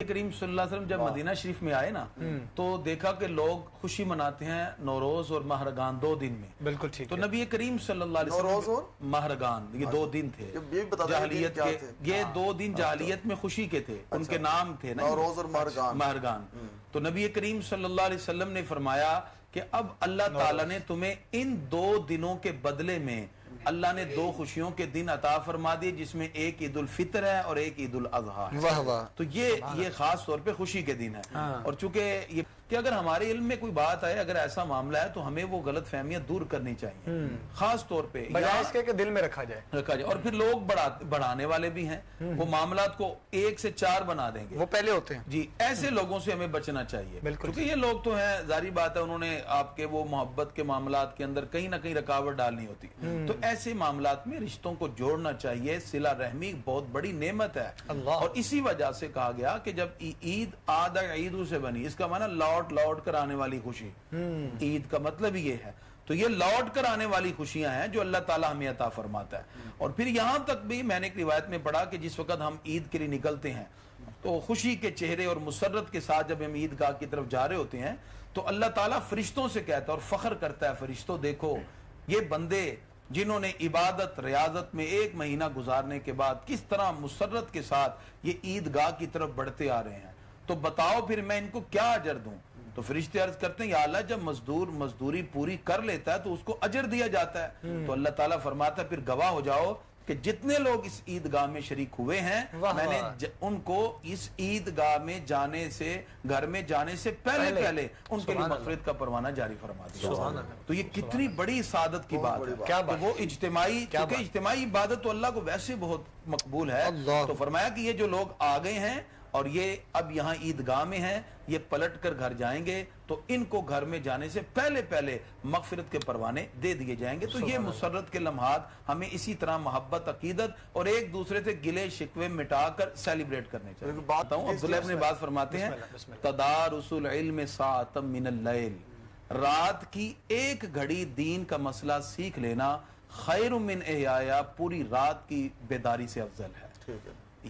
کریم صلی اللہ علیہ وسلم جب مدینہ شریف میں آئے نا تو دیکھا کہ لوگ خوشی مناتے ہیں نوروز اور مہرگان 2 دن میں. بالکل ٹھیک. تو نبی کریم صلی اللہ علیہ وسلم مہرگان یہ 2 دن تھے جاہلیت کے, یہ 2 دن جاہلیت میں خوشی کے تھے, ان کے نام تھے نوروز اور مہرگان. تو نبی کریم صلی اللہ علیہ وسلم نے فرمایا کہ اب اللہ تعالیٰ نے تمہیں ان 2 دنوں کے بدلے میں اللہ نے 2 خوشیوں کے دن عطا فرما دیے, جس میں ایک عید الفطر ہے اور ایک عید الاضحیٰ ہے. واہ واہ. تو یہ خاص طور پہ خوشی کے دن ہے. اور چونکہ یہ کہ اگر ہمارے علم میں کوئی بات آئے, اگر ایسا معاملہ ہے تو ہمیں وہ غلط فہمیاں دور کرنی چاہیے, خاص طور پہ بجائے اس کے کہ دل میں رکھا جائے. اور پھر لوگ بڑھانے والے بھی ہیں, وہ معاملات کو 1 سے 4 بنا دیں گے, وہ پہلے ہوتے ہیں. جی ایسے لوگوں سے ہمیں بچنا چاہیے, بالکل. یہ لوگ تو ہیں, ظاہری بات ہے, انہوں نے آپ کے وہ محبت کے معاملات کے اندر کہیں نہ کہیں رکاوٹ ڈالنی ہوتی. تو ایسے معاملات میں رشتوں کو جوڑنا چاہیے. صلہ رحمی بہت بڑی نعمت ہے, اور اسی وجہ سے کہا گیا کہ جب عید آدھا عیدوں سے بنی, اس کا معنی لوٹ کر آنے والی خوشی. عید کا مطلب یہ ہے. تو یہ لوٹ کر آنے والی خوشیاں ہیں جو اللہ تعالیٰ ہمیں عطا فرماتا ہے. اور پھر یہاں تک بھی میں نے ایک روایت میں پڑھا کہ جس وقت ہم عید کے لیے نکلتے ہیں تو خوشی کے چہرے اور مسرت کے ساتھ جب ہم عیدگاہ کی طرف جا رہے ہوتے ہیں تو اللہ تعالیٰ فرشتوں سے کہتا ہے اور فخر کرتا ہے, فرشتوں دیکھو یہ بندے جنہوں نے عبادت ریاضت میں 1 مہینہ گزارنے کے بعد کس طرح مسرت کے ساتھ یہ عیدگاہ کی طرف بڑھتے آ رہے ہیں, تو بتاؤ پھر میں ان کو کیا اجر دوں. تو فرشتے عرض کرتے ہیں یا اللہ جب مزدور مزدوری پوری کر لیتا ہے تو اس کو اجر دیا جاتا ہے. تو اللہ تعالیٰ فرماتا ہے پھر گواہ ہو جاؤ کہ جتنے لوگ اس عیدگاہ میں شریک ہوئے ہیں میں نے ان کو اس عیدگاہ میں جانے سے, گھر میں جانے سے پہلے ان کے لیے مغفرت کا پروانہ جاری فرما دیا. تو یہ کتنی بڑی سعادت کی بات ہے. تو وہ اجتماعی, کیونکہ اجتماعی عبادت تو اللہ کو ویسے بہت مقبول ہے. تو فرمایا کہ یہ جو لوگ آ گئے ہیں اور یہ اب یہاں عیدگاہ میں ہیں, یہ پلٹ کر گھر جائیں گے تو ان کو گھر میں جانے سے پہلے مغفرت کے پروانے دے دیے جائیں گے. تو یہ مسرت کے لمحات ہمیں اسی طرح محبت, عقیدت اور ایک دوسرے سے گلے شکوے مٹا کر سیلیبریٹ کرنے چاہیے. بات ہوں عبداللہ ابن عباس فرماتے ہیں تدارس العلم ساعتا من اللیل, رات کی 1 گھڑی دین کا مسئلہ سیکھ لینا خیر من احیاء, پوری رات کی بیداری سے افضل ہے.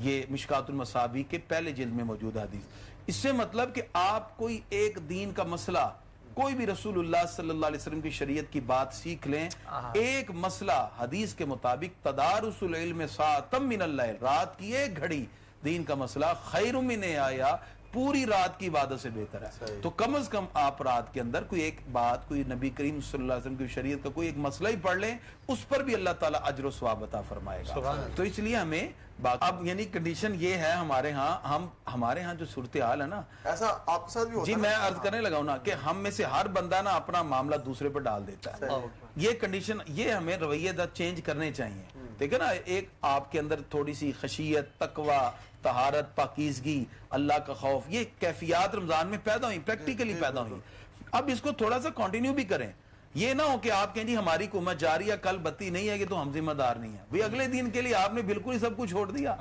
یہ مشکات المصابیح کے پہلے جلد میں موجود حدیث. اس سے مطلب کہ آپ کوئی ایک دین کا مسئلہ, کوئی بھی رسول اللہ صلی اللہ علیہ وسلم کی شریعت کی بات سیکھ لیں, ایک مسئلہ حدیث کے مطابق تدارس العلم ساعتا من اللیل, رات کی 1 گھڑی دین کا مسئلہ خیر من احیاء, پوری رات کی عبادت سے بہتر ہے. تو کم از کم آپ رات کے اندر کوئی ایک بات, کوئی نبی کریم صلی اللہ علیہ وسلم کی شریعت کا کوئی ایک مسئلہ ہی پڑھ لیں, اس پر بھی اللہ تعالیٰ اجر و ثواب عطا فرمائے گا. تو اس لیے ہمیں اب یعنی کنڈیشن یہ ہے ہمارے ہاں جو صورتحال ہے نا, ایسا آپ کے ساتھ بھی ہوتا ہے. جی میں عرض کرنے لگا ہوں نا کہ ہم میں سے ہر بندہ نا اپنا معاملہ دوسرے پر ڈال دیتا ہے. یہ کنڈیشن, یہ ہمیں رویے چینج کرنے چاہیے. دیکھیں نا, ایک آپ کے اندر تھوڑی سی خشیت, تقوی, طہارت, پاکیزگی, اللہ کا خوف, یہ کیفیات رمضان میں پیدا ہوئی, پریکٹیکلی پیدا ہوئی. اب اس کو تھوڑا سا کنٹینیو بھی کریں. یہ نہ ہو کہ آپ کہیں جی ہماری حکومت جاری ہے, کل بتی نہیں ہے کہ تو ہم ذمہ دار نہیں ہیں. بھئی اگلے دن کے لیے آپ نے بالکل ہی سب کچھ چھوڑ دیا.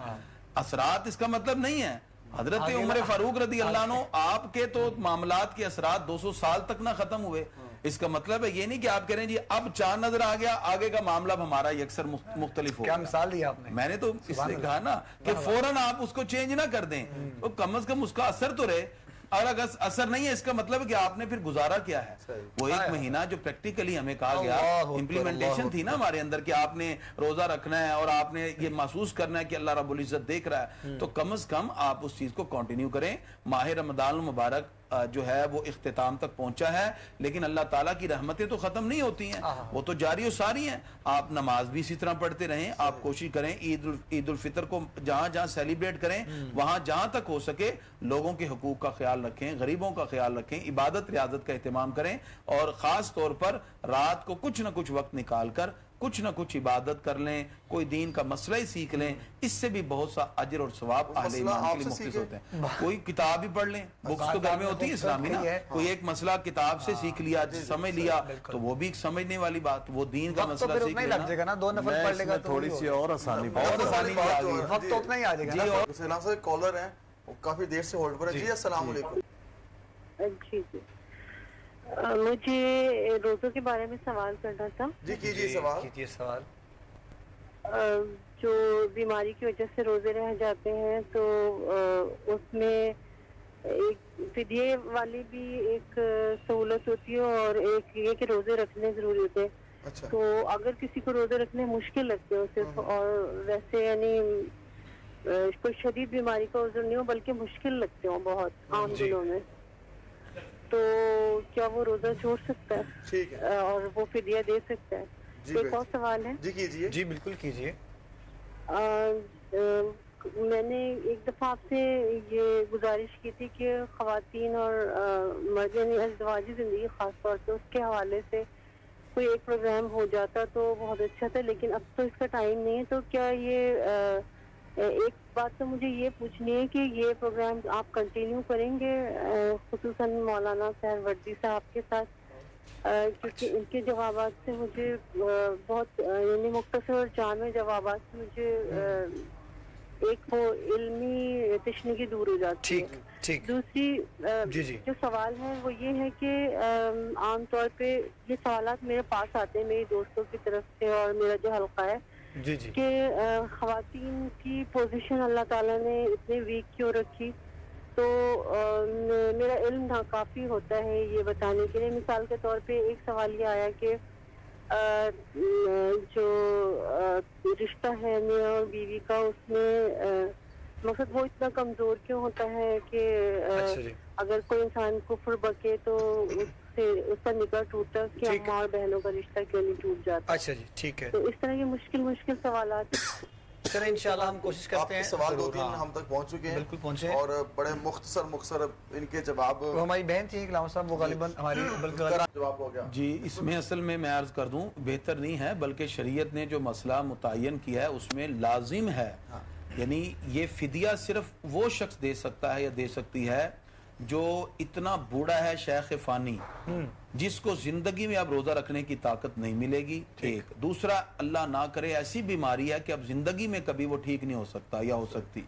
اثرات اس کا مطلب نہیں ہے. حضرت عمر فاروق رضی اللہ عنہ, آپ کے تو معاملات کے اثرات 200 سال تک نہ ختم ہوئے. اس کا مطلب ہے یہ نہیں کہ آپ کہہ رہے ہیں جی اب چاند نظر آ گیا, آگے کا معاملہ ہمارا یکسر مختلف ہو. کیا مثال دی آپ نے. میں نے تو اس لیے کہا نا کہ فوراً آپ اس کو چینج نہ کر دیں, تو کم از کم اس کا اثر تو رہے. اور اگر اثر نہیں ہے, اس کا مطلب ہے کہ آپ نے پھر گزارا کیا ہے. وہ 1 مہینہ جو پریکٹیکلی ہمیں کہا گیا, امپلیمنٹیشن تھی نا ہمارے اندر کہ آپ نے روزہ رکھنا ہے اور آپ نے یہ محسوس کرنا ہے کہ اللہ رب العزت دیکھ رہا ہے. تو کم از کم آپ اس چیز کو کنٹینیو کریں. ماہ رمضان المبارک جو ہے وہ اختتام تک پہنچا ہے, لیکن اللہ تعالیٰ کی رحمتیں تو ختم نہیں ہوتی ہیں, وہ تو جاری و ساری ہیں. آپ نماز بھی اسی طرح پڑھتے رہیں. آپ کوشش کریں عید الفطر کو جہاں جہاں سیلیبریٹ کریں, وہاں جہاں تک ہو سکے لوگوں کے حقوق کا خیال رکھیں, غریبوں کا خیال رکھیں, عبادت ریاضت کا اہتمام کریں, اور خاص طور پر رات کو کچھ نہ کچھ وقت نکال کر کچھ نہ کچھ عبادت کر لیں, کوئی دین کا مسئلہ ہی سیکھ لیں. اس سے بھی بہت سا اجر اور ثواب اہل ایمان کے لیے مختص ہوتے ہیں. کوئی کتاب ہی پڑھ لیں, بکس تو گھر میں ہوتی ہے اسلامی نا, کوئی ایک مسئلہ کتاب سے سیکھ لیا, سمجھ لیا, تو وہ بھی ایک سمجھنے والی بات. وہ دین کا مسئلہ سیکھ لینا, 2 نفر پڑھ لے گا, تھوڑی سی اور آسانی وقت اتنا ہی آ جائے گا. سلام سے کالر ہیں, کافی دیر سے ہولڈ پر ہے. جی السلام علیکم. جی مجھے روزوں کے بارے میں سوال کرنا تھا. جی کیجیے سوال. جو بیماری کی وجہ سے روزے رہ جاتے ہیں تو اس میں ایک فدیے والی بھی ایک سہولت ہوتی ہے اور ایک یہ کہ روزے رکھنے ضروری ہوتے ہیں. اچھا تو اگر کسی کو روزے رکھنے مشکل لگتے ہو صرف اور ویسے یعنی کوئی شدید بیماری کا عذر نہیں ہو بلکہ مشکل لگتے ہوں بہت عام دنوں میں, تو کیا وہ روزہ چھوڑ سکتا ہے ٹھیک ہے اور وہ فدیہ دے سکتا ہے؟ ایک اور سوال ہے. جی کیجیے. جی بالکل کیجیے. میں نے ایک دفعہ آپ سے یہ گزارش کی تھی کہ خواتین اور مرد یعنی ازدواجی زندگی خاص طور سے اس کے حوالے سے کوئی ایک پروگرام ہو جاتا تو بہت اچھا تھا, لیکن اب تو اس کا ٹائم نہیں ہے. تو کیا یہ ایک بات تو مجھے یہ پوچھنی ہے کہ یہ پروگرام آپ کنٹینیو کریں گے خصوصاً مولانا سہر وردی صاحب کے ساتھ, کیونکہ ان کے جوابات سے مجھے بہت یعنی مختصر اور جامع جوابات سے مجھے ایک وہ علمی تشنگی دور ہو جاتی ہے. ٹھیک. دوسری جو سوال ہے وہ یہ ہے کہ عام طور پہ یہ سوالات میرے پاس آتے ہیں میری دوستوں کی طرف سے اور میرا جو حلقہ ہے کہ خواتین کی پوزیشن اللہ تعالیٰ نے اتنے ویک کیوں رکھی. تو میرا علم ناکافی ہوتا ہے یہ بتانے کے لیے. مثال کے طور پہ ایک سوال یہ آیا کہ جو رشتہ ہے میاں اور بیوی کا اس میں مقصد وہ اتنا کمزور کیوں ہوتا ہے کہ اگر کوئی انسان کفر بکے تو اس کا نکاح ٹوٹتا ہے, اس کی اماں اور بہنوں کا رشتہ کیوں نہیں ٹوٹ جاتا. اچھا جی ٹھیک ہے. تو اس طرح کے مشکل سوالات. چلیں انشاءاللہ ہم کوشش کرتے ہیں. سوال 2-3 ہم تک پہنچ چکے ہیں, بالکل پہنچے, اور بڑے مختصر ان کے جواب. وہ ہماری بہن تھی علامہ صاحب, وہ غالباً ہماری جواب ہو گیا. جی اس میں اصل میں عرض کر دوں بہتر نہیں ہے, بلکہ شریعت نے جو مسئلہ متعین کیا ہے اس میں لازم ہے, یعنی یہ فدیہ صرف وہ شخص دے سکتا ہے یا دے سکتی ہے جو اتنا بوڑھا ہے شیخ فانی, جس کو زندگی میں اب روزہ رکھنے کی طاقت نہیں ملے گی. ایک دوسرا, اللہ نہ کرے ایسی بیماری ہے کہ اب زندگی میں کبھی وہ ٹھیک نہیں ہو سکتا یا ہو سکتی,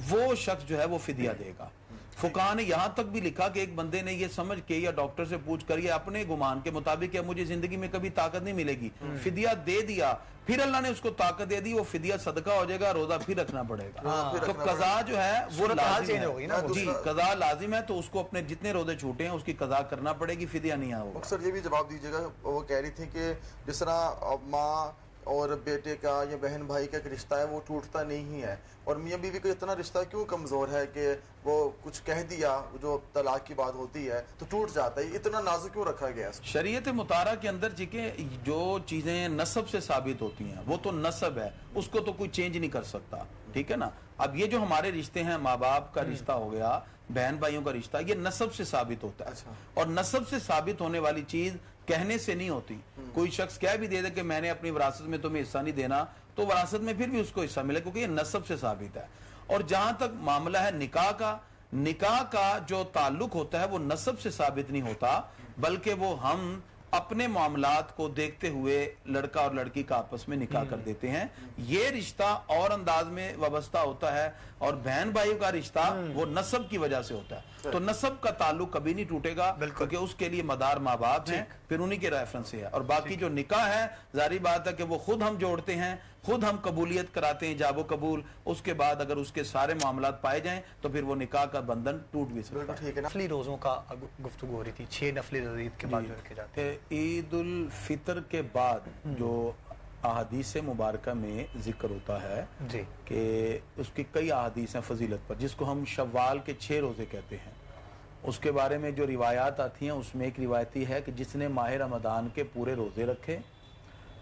وہ شخص جو ہے وہ فدیہ دے گا. فقہاء نے یہاں تک بھی لکھا کہ ایک بندے نے یہ سمجھ کے یا ڈاکٹر سے پوچھ کر یا اپنے گمان کے مطابق کہ مجھے زندگی میں کبھی طاقت نہیں ملے گی, فدیہ دے دیا, پھر اللہ نے اس کو طاقت دے دی, وہ فدیہ صدقہ ہو جائے گا, روزہ پھر رکھنا پڑے گا. تو قضا جو ہے وہ لازم ہے. جی قضا لازم ہے, تو اس کو اپنے جتنے روزے چھوٹے ہیں اس کی قضا کرنا پڑے گی, فدیہ نہیں ہوگا. اکثر یہ بھی جواب دیجیے گا, وہ کہہ رہی تھی کہ جس طرح ماں اور بیٹے کا یا بہن بھائی کا ایک رشتہ ہے وہ ٹوٹتا نہیں ہے, اور میاں بیوی کا اتنا رشتہ کیوں کمزور ہے کہ وہ کچھ کہہ دیا جو طلاق کی بات ہوتی ہے تو ٹوٹ جاتا ہے, اتنا نازک کیوں رکھا گیا ہے؟ شریعت مطالعہ کے اندر جو چیزیں نسب سے ثابت ہوتی ہیں وہ تو نسب ہے, اس کو تو کوئی چینج نہیں کر سکتا, ٹھیک ہے نا. اب یہ جو ہمارے رشتے ہیں, ماں باپ کا رشتہ ہو گیا, بہن بھائیوں کا رشتہ, یہ نسب سے ثابت ہوتا ہے, اور نسب سے ثابت ہونے والی چیز کہنے سے نہیں ہوتی. کوئی شخص کہہ بھی دے دے کہ میں نے اپنی وراثت میں تمہیں حصہ نہیں دینا, تو وراثت میں پھر بھی اس کو حصہ ملے, کیونکہ یہ نسب سے ثابت ہے. اور جہاں تک معاملہ ہے نکاح کا جو تعلق ہوتا ہے وہ نسب سے ثابت نہیں ہوتا, بلکہ وہ ہم اپنے معاملات کو دیکھتے ہوئے لڑکا اور لڑکی کا آپس میں نکاح کر دیتے ہیں. یہ رشتہ اور انداز میں وابستہ ہوتا ہے, اور بہن بھائیوں کا رشتہ وہ نسب کی وجہ سے ہوتا ہے. تو نسب کا تعلق کبھی نہیں ٹوٹے گا, کیونکہ اس کے لیے مدار ماں باپ ہیں, پھر انہی کے ریفرنس سے ہے. اور باقی جو نکاح ہے ظاہری بات ہے کہ وہ خود ہم جوڑتے ہیں, خود ہم قبولیت کراتے ہیں, جاب و قبول, اس کے بعد اگر اس کے سارے معاملات پائے جائیں تو پھر وہ نکاح کا بندھن ٹوٹ بھی سکتا ہے. نفلی روزوں کا گفتگو ہو رہی تھی, 6 نفلی روزے عید کے بعد جو رکھے جاتے ہیں. عید الفطر کے بعد جو احادیث مبارکہ میں ذکر ہوتا ہے کہ اس کی کئی احادیث ہیں فضیلت پر, جس کو ہم شوال کے 6 روزے کہتے ہیں. اس کے بارے میں جو روایات آتی ہیں اس میں ایک روایتی ہے کہ جس نے ماہ رمضان کے پورے روزے رکھے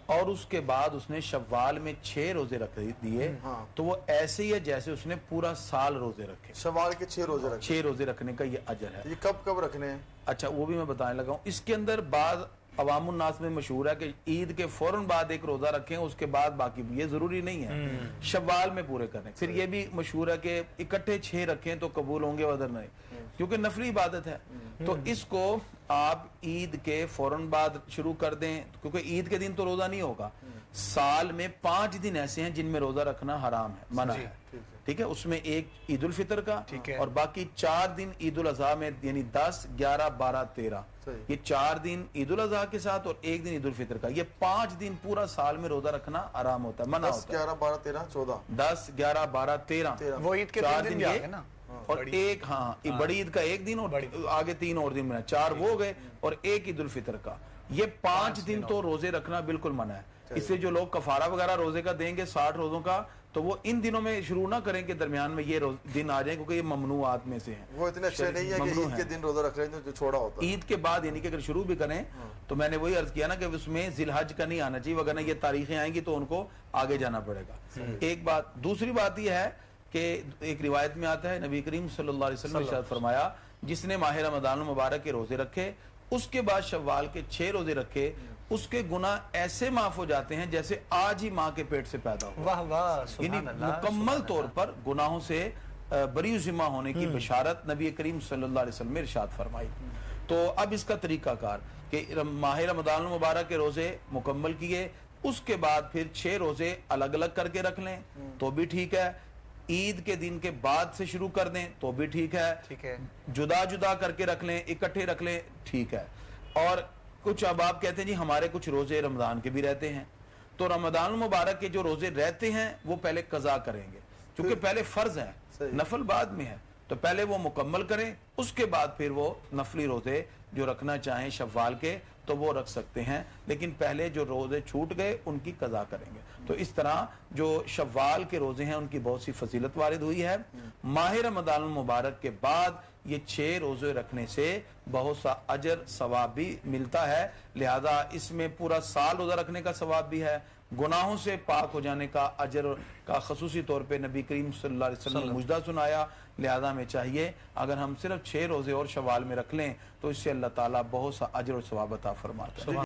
اور اس کے بعد اس نے شوال میں 6 روزے رکھ دیے, تو وہ ایسے ہی ہے جیسے اس نے پورا سال روزے رکھے. شوال کے 6 روزے رکھنے کا یہ اجر ہے. یہ کب رکھنے ہیں؟ اچھا وہ بھی میں بتانے لگا ہوں. اس کے اندر بعض عوام الناس میں مشہور ہے کہ عید کے فوراً بعد ایک روزہ رکھیں, اس کے بعد باقی, یہ ضروری نہیں ہے, شوال میں پورے کریں. پھر یہ بھی مشہور ہے کہ اکٹھے 6 رکھیں تو قبول ہوں گے ودر نہیں, کیونکہ نفلی عبادت ہے. تو اس کو آپ عید کے فوراً بعد شروع کر دیں, کیونکہ عید کے دن تو روزہ نہیں ہوگا. سال میں 5 دن ایسے ہیں جن میں روزہ رکھنا حرام ہے, منع ہے, ٹھیک ہے. اس میں ایک عید الفطر کا, اور باقی 4 دن عید الاضحیٰ میں, یعنی 10, 11, 12, 13, یہ 4 دن عید الاضحیٰ کے ساتھ اور 1 دن عید الفطر کا. یہ 5 دن پورا سال میں روزہ رکھنا حرام ہوتا ہے, منع ہوتا ہے. 10, 11, 12, 13, 14, 10, 11, 12, 13 وہ عید کے 3 دن بھی آگے نا. اور ایک بڑی عید کا ایک دن اور آگے 3 اور دن بنا 4 وہ گئے اور ایک عید الفطر کا. یہ 5 دن تو روزے رکھنا بالکل منع ہے. اس سے جو لوگ کفارہ وغیرہ روزے کا دیں گے 60 روزوں کا تو وہ ان دنوں میں شروع نہ کریں کہ درمیان میں یہ دن آ جائیں کیونکہ یہ ممنوعات میں سے ہیں. وہ اتنے اچھے نہیں ہے کہ عید کے دن روزہ رکھ رہے ہیں جو چھوڑا ہوتا ہے. عید کے بعد یعنی کہ اگر شروع بھی کریں تو میں نے وہی عرض کیا نا کہ اس میں ذی الحج کا نہیں آنا چاہیے وگرنہ یہ تاریخیں آئیں گی تو ان کو آگے جانا پڑے گا. ایک بات. دوسری بات یہ ہے کہ ایک روایت میں آتا ہے نبی کریم صلی اللہ علیہ وسلم نے ارشاد فرمایا جس نے ماہ رمضان المبارک کے روزے رکھے اس کے بعد شوال کے 6 روزے رکھے اس کے گناہ ایسے معاف ہو جاتے ہیں جیسے آج ہی ماں کے پیٹ سے پیدا ہو. واہ واہ یعنی مکمل طور پر گناہوں سے بری ذمہ ہونے کی بشارت نبی کریم صلی اللہ علیہ وسلم نے ارشاد فرمائی. تو اب اس کا طریقہ کار کہ ماہ رمضان المبارک کے روزے مکمل کیے اس کے بعد پھر 6 روزے الگ الگ کر کے رکھ لیں تو بھی ٹھیک ہے. عید کے دن کے بعد سے شروع کر دیں تو بھی ٹھیک ہے. جدا جدا کر کے رکھ لیں اکٹھے رکھ لیں ٹھیک ہے. اور کچھ اب آپ کہتے ہیں جی ہمارے کچھ روزے رمضان کے بھی رہتے ہیں تو رمضان المبارک کے جو روزے رہتے ہیں وہ پہلے قضا کریں گے چونکہ پہلے فرض ہیں نفل بعد میں ہے تو پہلے وہ مکمل کریں اس کے بعد پھر وہ نفلی روزے جو رکھنا چاہیں شوال کے تو وہ رکھ سکتے ہیں لیکن پہلے جو روزے چھوٹ گئے ان کی قضا کریں گے. تو اس طرح جو شوال کے روزے ہیں ان کی بہت سی فضیلت وارد ہوئی ہے. ماہ رمضان المبارک کے بعد یہ 6 روزے رکھنے سے بہت سا اجر ثواب بھی ملتا ہے لہذا اس میں پورا سال روزہ رکھنے کا ثواب بھی ہے. گناہوں سے پاک ہو جانے کا اجر کا خصوصی طور پہ نبی کریم صلی اللہ علیہ وسلم نے مجدہ سنایا. لہذا میں چاہیے اگر ہم صرف 6 روزے اور شوال میں رکھ لیں تو اس سے اللہ تعالیٰ بہت سا اجر اور ثواب عطا فرماتا ہے.